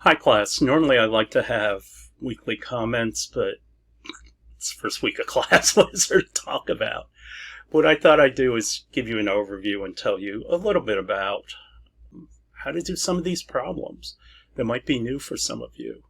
Hi, class. Normally I like to have weekly comments, but it's the first week of class. What is there to talk about? What I thought I'd do is give you an overview and tell you a little bit about how to do some of these problems that might be new for some of you.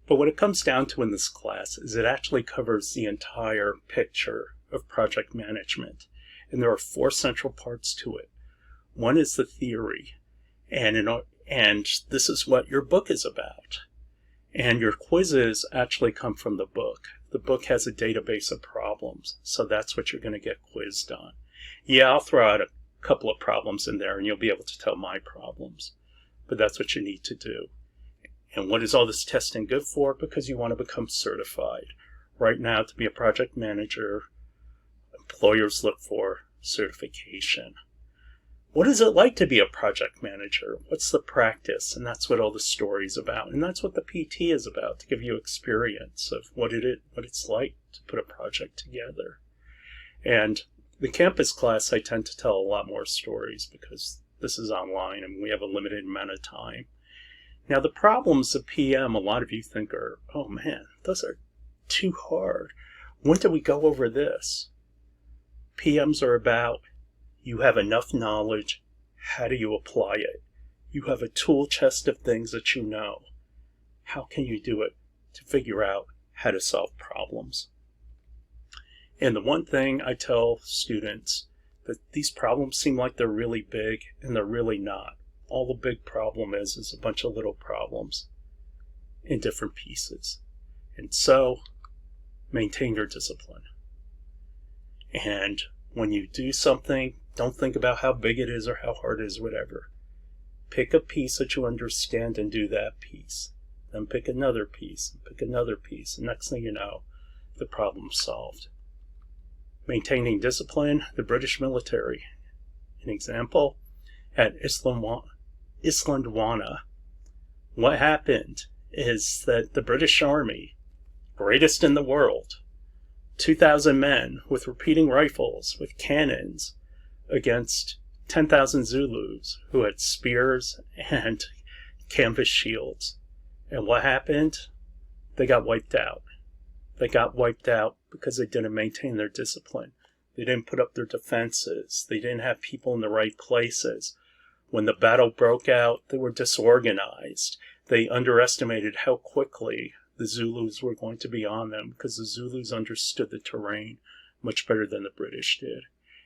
But what it comes down to in this class is it actually covers the entire picture of project management. And there are four central parts to it. One is the theory, and this is what your book is about. And your quizzes actually come from the book. The book has a database of problems, so that's what you're going to get quizzed on. Yeah, I'll throw out a couple of problems in there and you'll be able to tell my problems, but that's what you need to do. And what is all this testing good for? Because you want to become certified. Right now, to be a project manager, employers look for certification. What is it like to be a project manager? What's the practice? And that's what all the story's about. And that's what the PT is about, to give you experience of what it's like to put a project together. And the campus class, I tend to tell a lot more stories because this is online and we have a limited amount of time. Now, the problems of PM, a lot of you think are, oh man, those are too hard. When do we go over this? PMs are about, you have enough knowledge, how do you apply it? You have a tool chest of things that you know. How can you do it to figure out how to solve problems? And the one thing I tell students, that these problems seem like they're really big, and they're really not. All the big problem is a bunch of little problems in different pieces. And so, maintain your discipline. And when you do something, don't think about how big it is or how hard it is, whatever. Pick a piece that you understand and do that piece. Then pick another piece, and pick another piece. And next thing you know, the problem's solved. Maintaining discipline, the British military. An example, at Islandwana, what happened is that the British Army, greatest in the world, 2,000 men with repeating rifles, with cannons, against 10,000 Zulus who had spears and canvas shields. And what happened? They got wiped out. They got wiped out because they didn't maintain their discipline. They didn't put up their defenses. They didn't have people in the right places. When the battle broke out, they were disorganized. They underestimated how quickly the Zulus were going to be on them because the Zulus understood the terrain much better than the British did.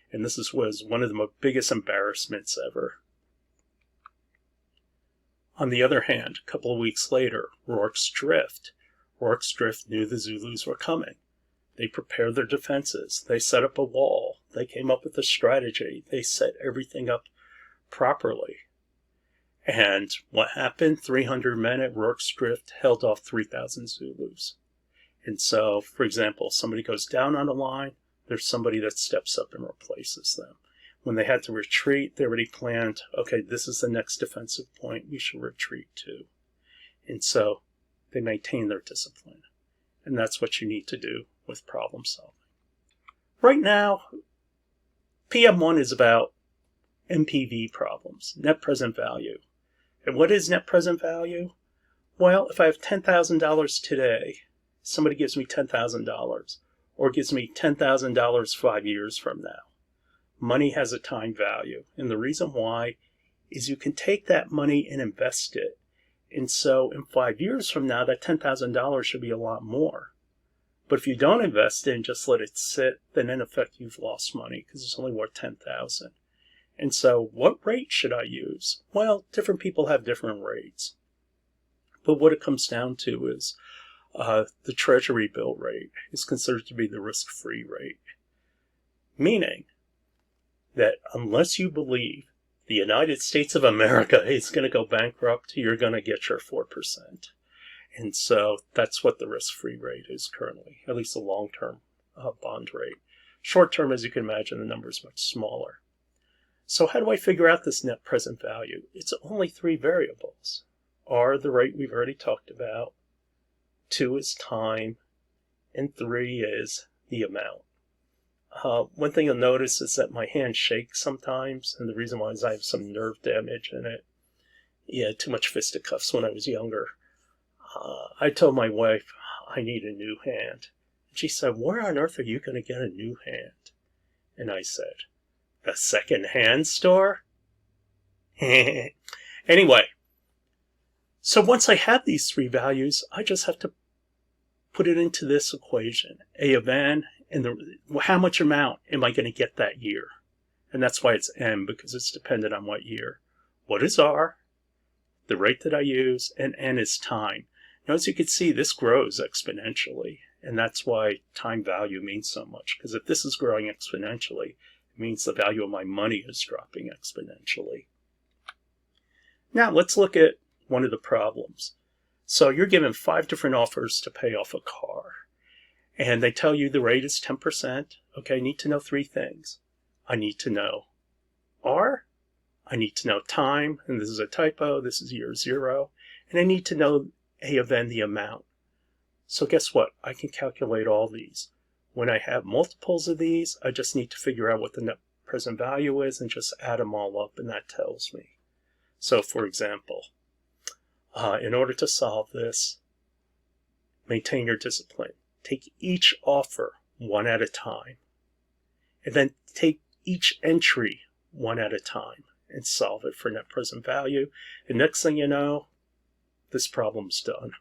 And this was one of the biggest embarrassments ever. On the other hand, a couple of weeks later, Rorke's Drift. Rorke's Drift knew the Zulus were coming. They prepared their defenses. They set up a wall. They came up with a strategy. They set everything up properly. And what happened? 300 men at Rorke's Drift held off 3,000 Zulus. And so, for example, somebody goes down on a line, there's somebody that steps up and replaces them. When they had to retreat, they already planned, okay, this is the next defensive point we should retreat to. And so they maintain their discipline. And that's what you need to do with problem solving. Right now, PM1 is about NPV problems, net present value. And what is net present value? Well, if I have $10,000 today, somebody gives me $10,000, or gives me $10,000 5 years from now. Money has a time value. And the reason why is you can take that money and invest it. And so in 5 years from now, that $10,000 should be a lot more. But if you don't invest it and just let it sit, then in effect you've lost money because it's only worth $10,000. And so what rate should I use? Well, different people have different rates. But what it comes down to is the Treasury bill rate is considered to be the risk-free rate. Meaning that unless you believe the United States of America is going to go bankrupt, you're going to get your 4%. And so that's what the risk-free rate is currently, at least the long-term bond rate. Short-term, as you can imagine, the number is much smaller. So how do I figure out this net present value? It's only 3 variables. R, the rate we've already talked about. 2 is time. And 3 is the amount. One thing you'll notice is that my hand shakes sometimes. And the reason why is I have some nerve damage in it. Yeah, too much fisticuffs when I was younger. I told my wife I need a new hand. She said, "Where on earth are you going to get a new hand?" And I said, "The second-hand store?" Anyway, so once I have these three values, I just have to put it into this equation. A of n, and how much amount am I going to get that year? And that's why it's m, because it's dependent on what year. What is r? The rate that I use, and n is time. Now, as you can see, this grows exponentially, and that's why time value means so much, because if this is growing exponentially, it means the value of my money is dropping exponentially. Now, let's look at one of the problems. So you're given 5 different offers to pay off a car, and they tell you the rate is 10%. Okay, I need to know 3 things. I need to know R, I need to know time, and this is a typo, this is year 0, and I need to know A of n, the amount. So guess what? I can calculate all these. When I have multiples of these, I just need to figure out what the net present value is and just add them all up, and that tells me. So for example, in order to solve this, maintain your discipline. Take each offer one at a time, and then take each entry one at a time and solve it for net present value. And next thing you know, this problem's done.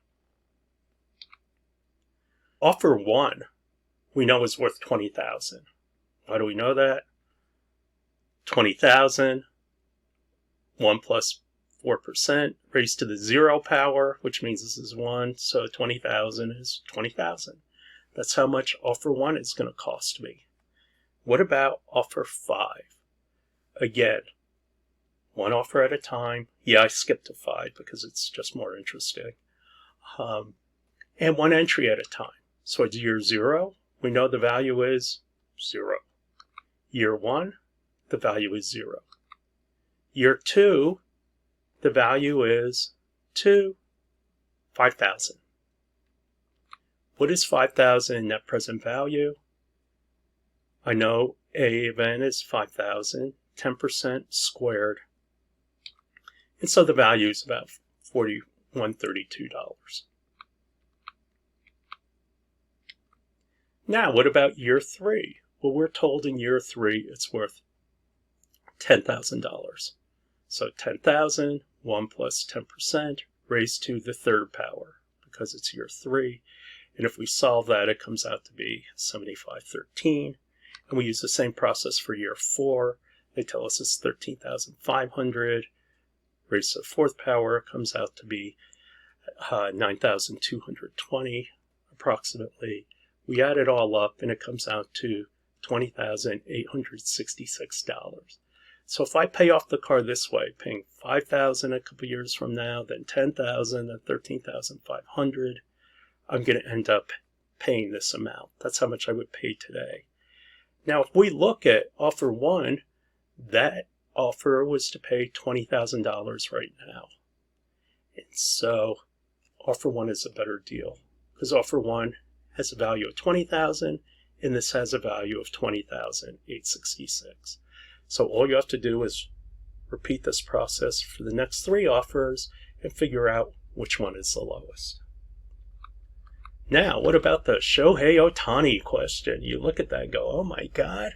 Offer 1, we know is worth $20,000. Why do we know that? 20,000, 1 plus 4%, raised to the 0 power, which means this is 1, so 20,000 is 20,000. That's how much offer 1 is going to cost me. What about offer 5? Again, 1 offer at a time. Yeah, I skipped to 5 because it's just more interesting. And 1 entry at a time. So it's year 0. We know the value is 0. Year 1, the value is 0. Year 2, the value is 2, 5,000. What is 5,000 in net present value? I know A of n is 5,000, 10% squared. And so the value is about $41.32. Now, what about year 3? Well, we're told in year 3 it's worth $10,000. So 10,000, 1 plus 10%, raised to the 3rd power, because it's year 3. And if we solve that, it comes out to be 7513. And we use the same process for year 4. They tell us it's 13,500. Raised to the 4th power comes out to be 9,220 approximately. We add it all up and it comes out to $20,866. So if I pay off the car this way, paying $5,000 a couple years from now, then $10,000, then $13,500, I'm going to end up paying this amount. That's how much I would pay today. Now, if we look at offer 1, that offer was to pay $20,000 right now. And so offer 1 is a better deal because offer 1 has a value of $20,000 and this has a value of $20,866. So all you have to do is repeat this process for the next 3 offers and figure out which one is the lowest. Now, what about the Shohei Ohtani question? You look at that and go, oh my God,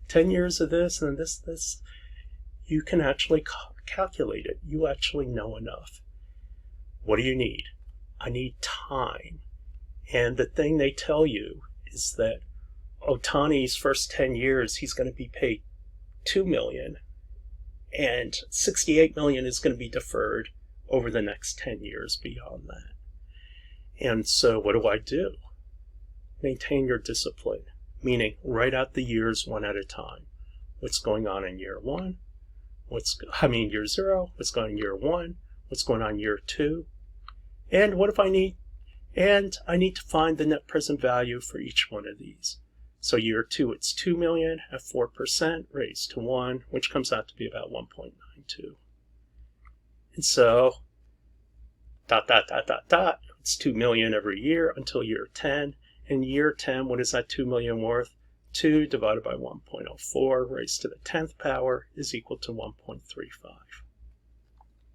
10 years of this and this. You can actually calculate it. You actually know enough. What do you need? I need time. And the thing they tell you is that Ohtani's first 10 years, he's going to be paid $2 million, and $68 million is going to be deferred over the next 10 years beyond that. And so what do? Maintain your discipline, meaning write out the years one at a time. What's going on in year 1? Year 0? What's going on in year 1? What's going on in year 2? And what if I need? And I need to find the net present value for each one of these. So year 2, it's $2 million at 4% raised to 1, which comes out to be about 1.92. And so, it's $2 million every year until year 10. In year 10, what is that $2 million worth? 2 divided by 1.04 raised to the 10th power is equal to 1.35.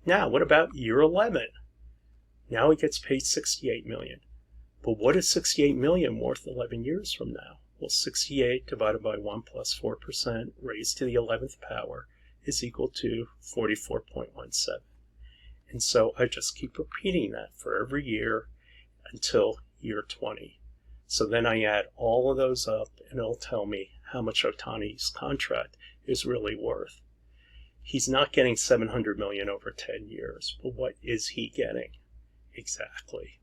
Now, what about year 11? Now he gets paid $68 million. But what is $68 million worth 11 years from now? Well, 68 divided by 1 plus 4% raised to the 11th power is equal to 44.17. And so I just keep repeating that for every year until year 20. So then I add all of those up, and it'll tell me how much Ohtani's contract is really worth. He's not getting $700 million over 10 years, but what is he getting? Exactly.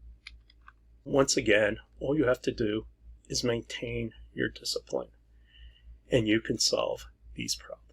Once again, all you have to do is maintain your discipline, and you can solve these problems.